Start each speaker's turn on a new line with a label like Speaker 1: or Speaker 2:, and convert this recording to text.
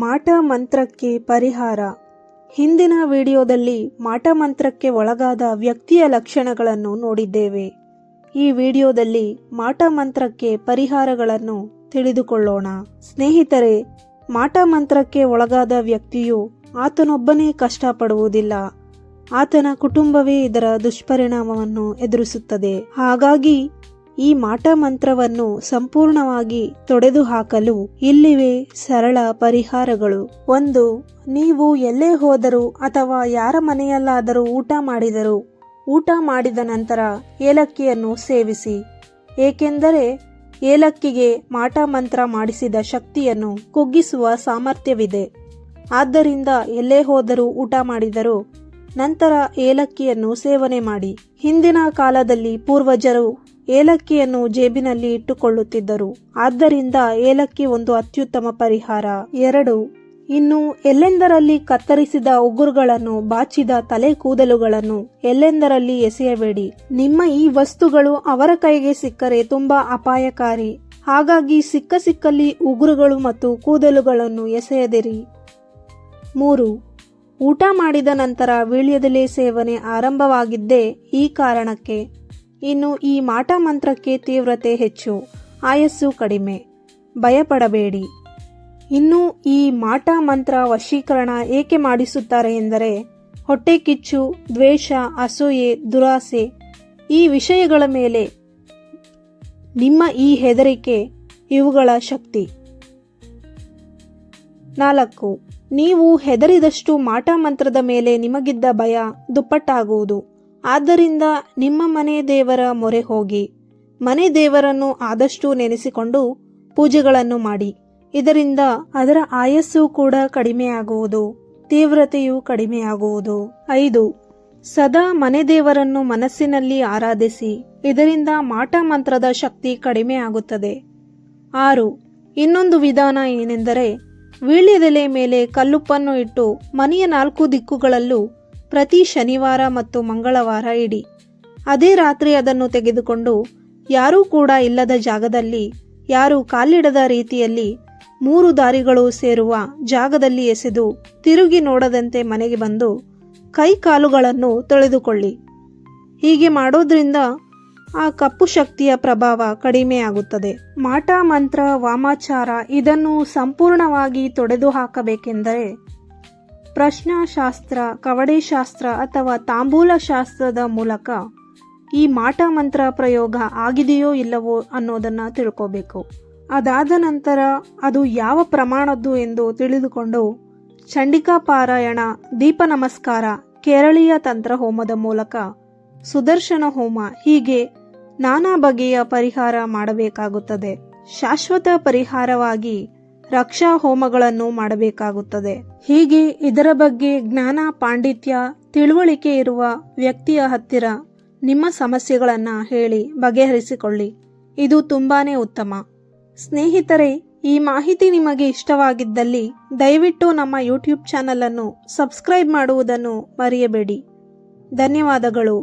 Speaker 1: ಮಾಟ ಮಂತ್ರಕ್ಕೆ ಪರಿಹಾರ. ಹಿಂದಿನ ವಿಡಿಯೋದಲ್ಲಿ ಮಾಟ ಮಂತ್ರಕ್ಕೆ ಒಳಗಾದ ವ್ಯಕ್ತಿಯ ಲಕ್ಷಣಗಳನ್ನು ನೋಡಿದ್ದೇವೆ. ಈ ವಿಡಿಯೋದಲ್ಲಿ ಮಾಟ ಮಂತ್ರಕ್ಕೆ ಪರಿಹಾರಗಳನ್ನು ತಿಳಿದುಕೊಳ್ಳೋಣ. ಸ್ನೇಹಿತರೆ, ಮಾಟ ಮಂತ್ರಕ್ಕೆ ಒಳಗಾದ ವ್ಯಕ್ತಿಯು ಆತನೊಬ್ಬನೇ ಕಷ್ಟಪಡುವುದಿಲ್ಲ, ಆತನ ಕುಟುಂಬವೇ ಇದರ ದುಷ್ಪರಿಣಾಮವನ್ನು ಎದುರಿಸುತ್ತದೆ. ಹಾಗಾಗಿ ಈ ಮಾಟ ಮಂತ್ರವನ್ನು ಸಂಪೂರ್ಣವಾಗಿ ತೊಡೆದುಹಾಕಲು ಇಲ್ಲಿವೆ ಸರಳ ಪರಿಹಾರಗಳು. 1. ನೀವು ಎಲ್ಲೇ ಹೋದರೂ ಅಥವಾ ಯಾರ ಮನೆಯಲ್ಲಾದರೂ ಊಟ ಮಾಡಿದ ನಂತರ ಏಲಕ್ಕಿಯನ್ನು ಸೇವಿಸಿ. ಏಕೆಂದರೆ ಏಲಕ್ಕಿಗೆ ಮಾಟ ಮಂತ್ರ ಮಾಡಿಸಿದ ಶಕ್ತಿಯನ್ನು ಕುಗ್ಗಿಸುವ ಸಾಮರ್ಥ್ಯವಿದೆ. ಆದ್ದರಿಂದ ಎಲ್ಲೇ ಹೋದರೂ ಊಟ ಮಾಡಿದರೂ ನಂತರ ಏಲಕ್ಕಿಯನ್ನು ಸೇವನೆ ಮಾಡಿ. ಹಿಂದಿನ ಕಾಲದಲ್ಲಿ ಪೂರ್ವಜರು ಏಲಕ್ಕಿಯನ್ನು ಜೇಬಿನಲ್ಲಿ ಇಟ್ಟುಕೊಳ್ಳುತ್ತಿದ್ದರು. ಆದ್ದರಿಂದ ಏಲಕ್ಕಿ ಒಂದು ಅತ್ಯುತ್ತಮ ಪರಿಹಾರ. 2. ಇನ್ನು ಎಲ್ಲೆಂದರಲ್ಲಿ ಕತ್ತರಿಸಿದ ಉಗುರುಗಳನ್ನು, ಬಾಚಿದ ತಲೆ ಕೂದಲುಗಳನ್ನು ಎಲ್ಲೆಂದರಲ್ಲಿ ಎಸೆಯಬೇಡಿ. ನಿಮ್ಮ ಈ ವಸ್ತುಗಳು ಅವರ ಕೈಗೆ ಸಿಕ್ಕರೆ ತುಂಬಾ ಅಪಾಯಕಾರಿ. ಹಾಗಾಗಿ ಸಿಕ್ಕಲ್ಲಿ ಉಗುರುಗಳು ಮತ್ತು ಕೂದಲುಗಳನ್ನು ಎಸೆಯದಿರಿ. 3. ಊಟ ಮಾಡಿದ ನಂತರ ವೀಳ್ಯದೆಲೆ ಸೇವನೆ ಆರಂಭವಾಗಿದ್ದೇ ಈ ಕಾರಣಕ್ಕೆ. ಇನ್ನು ಈ ಮಾಟ ಮಂತ್ರಕ್ಕೆ ತೀವ್ರತೆ ಹೆಚ್ಚು, ಆಯಸ್ಸು ಕಡಿಮೆ. ಭಯಪಡಬೇಡಿ. ಇನ್ನು ಈ ಮಾಟ ಮಂತ್ರ ವಶೀಕರಣ ಏಕೆ ಮಾಡಿಸುತ್ತಾರೆ ಎಂದರೆ ಹೊಟ್ಟೆ ಕಿಚ್ಚು, ದ್ವೇಷ, ಅಸೂಯೆ, ದುರಾಸೆ ಈ ವಿಷಯಗಳ ಮೇಲೆ ನಿಮ್ಮ ಈ ಹೆದರಿಕೆ, ಇವುಗಳ ಶಕ್ತಿ. 4. ನೀವು ಹೆದರಿದಷ್ಟು ಮಾಟ ಮಂತ್ರದ ಮೇಲೆ ನಿಮಗಿದ್ದ ಭಯ ದುಪ್ಪಟ್ಟಾಗುವುದು. ಆದ್ದರಿಂದ ನಿಮ್ಮ ಮನೆ ದೇವರ ಮೊರೆ ಹೋಗಿ ಮನೆ ದೇವರನ್ನು ಆದಷ್ಟು ನೆನೆಸಿಕೊಂಡು ಪೂಜೆಗಳನ್ನು ಮಾಡಿ. ಇದರಿಂದ ಅದರ ಆಯಸ್ಸು ಕೂಡ ಕಡಿಮೆಯಾಗುವುದು, ತೀವ್ರತೆಯು ಕಡಿಮೆಯಾಗುವುದು. 5. ಸದಾ ಮನೆ ದೇವರನ್ನು ಮನಸ್ಸಿನಲ್ಲಿ ಆರಾಧಿಸಿ. ಇದರಿಂದ ಮಾಟ ಮಂತ್ರದ ಶಕ್ತಿ ಕಡಿಮೆಯಾಗುತ್ತದೆ. 6. ಇನ್ನೊಂದು ವಿಧಾನ ಏನೆಂದರೆ ವೀಳ್ಯದೆಲೆ ಮೇಲೆ ಕಲ್ಲುಪ್ಪನ್ನು ಇಟ್ಟು ಮನೆಯ 4 ದಿಕ್ಕುಗಳಲ್ಲೂ ಪ್ರತಿ ಶನಿವಾರ ಮತ್ತು ಮಂಗಳವಾರ ಇಡಿ. ಅದೇ ರಾತ್ರಿ ಅದನ್ನು ತೆಗೆದುಕೊಂಡು ಯಾರೂ ಕೂಡ ಇಲ್ಲದ ಜಾಗದಲ್ಲಿ, ಯಾರೂ ಕಾಲಿಡದ ರೀತಿಯಲ್ಲಿ 3 ದಾರಿಗಳು ಸೇರುವ ಜಾಗದಲ್ಲಿ ಎಸೆದು ತಿರುಗಿ ನೋಡದಂತೆ ಮನೆಗೆ ಬಂದು ಕೈ ಕಾಲುಗಳನ್ನು ತೊಳೆದುಕೊಳ್ಳಿ. ಹೀಗೆ ಮಾಡೋದ್ರಿಂದ ಆ ಕಪ್ಪು ಶಕ್ತಿಯ ಪ್ರಭಾವ ಕಡಿಮೆಯಾಗುತ್ತದೆ. ಮಾಟ ಮಂತ್ರ, ವಾಮಾಚಾರ ಇದನ್ನು ಸಂಪೂರ್ಣವಾಗಿ ತೊಡೆದು ಹಾಕಬೇಕೆಂದರೆ ಪ್ರಶ್ನಾಶಾಸ್ತ್ರ, ಕವಡೆಶಾಸ್ತ್ರ ಅಥವಾ ತಾಂಬೂಲ ಶಾಸ್ತ್ರದ ಮೂಲಕ ಈ ಮಾಟ ಮಂತ್ರ ಪ್ರಯೋಗ ಆಗಿದೆಯೋ ಇಲ್ಲವೋ ಅನ್ನೋದನ್ನು ತಿಳ್ಕೋಬೇಕು. ಅದಾದ ನಂತರ ಅದು ಯಾವ ಪ್ರಮಾಣದ್ದು ಎಂದು ತಿಳಿದುಕೊಂಡು ಚಂಡಿಕಾ ಪಾರಾಯಣ, ದೀಪ ನಮಸ್ಕಾರ, ಕೇರಳೀಯ ತಂತ್ರ ಹೋಮದ ಮೂಲಕ ಸುದರ್ಶನ ಹೋಮ ಹೀಗೆ ನಾನಾ ಬಗೆಯ ಪರಿಹಾರ ಮಾಡಬೇಕಾಗುತ್ತದೆ. ಶಾಶ್ವತ ಪರಿಹಾರವಾಗಿ ರಕ್ಷಾ ಹೋಮಗಳನ್ನು ಮಾಡಬೇಕಾಗುತ್ತದೆ. ಹೀಗೆ ಇದರ ಬಗ್ಗೆ ಜ್ಞಾನ, ಪಾಂಡಿತ್ಯ, ತಿಳುವಳಿಕೆ ಇರುವ ವ್ಯಕ್ತಿಯ ಹತ್ತಿರ ನಿಮ್ಮ ಸಮಸ್ಯೆಗಳನ್ನು ಹೇಳಿ ಬಗೆಹರಿಸಿಕೊಳ್ಳಿ. ಇದು ತುಂಬಾನೇ ಉತ್ತಮ. ಸ್ನೇಹಿತರೆ, ಈ ಮಾಹಿತಿ ನಿಮಗೆ ಇಷ್ಟವಾಗಿದ್ದಲ್ಲಿ ದಯವಿಟ್ಟು ನಮ್ಮ ಯೂಟ್ಯೂಬ್ ಚಾನಲ್ ಅನ್ನು ಸಬ್ಸ್ಕ್ರೈಬ್ ಮಾಡುವುದನ್ನು ಮರೆಯಬೇಡಿ. ಧನ್ಯವಾದಗಳು.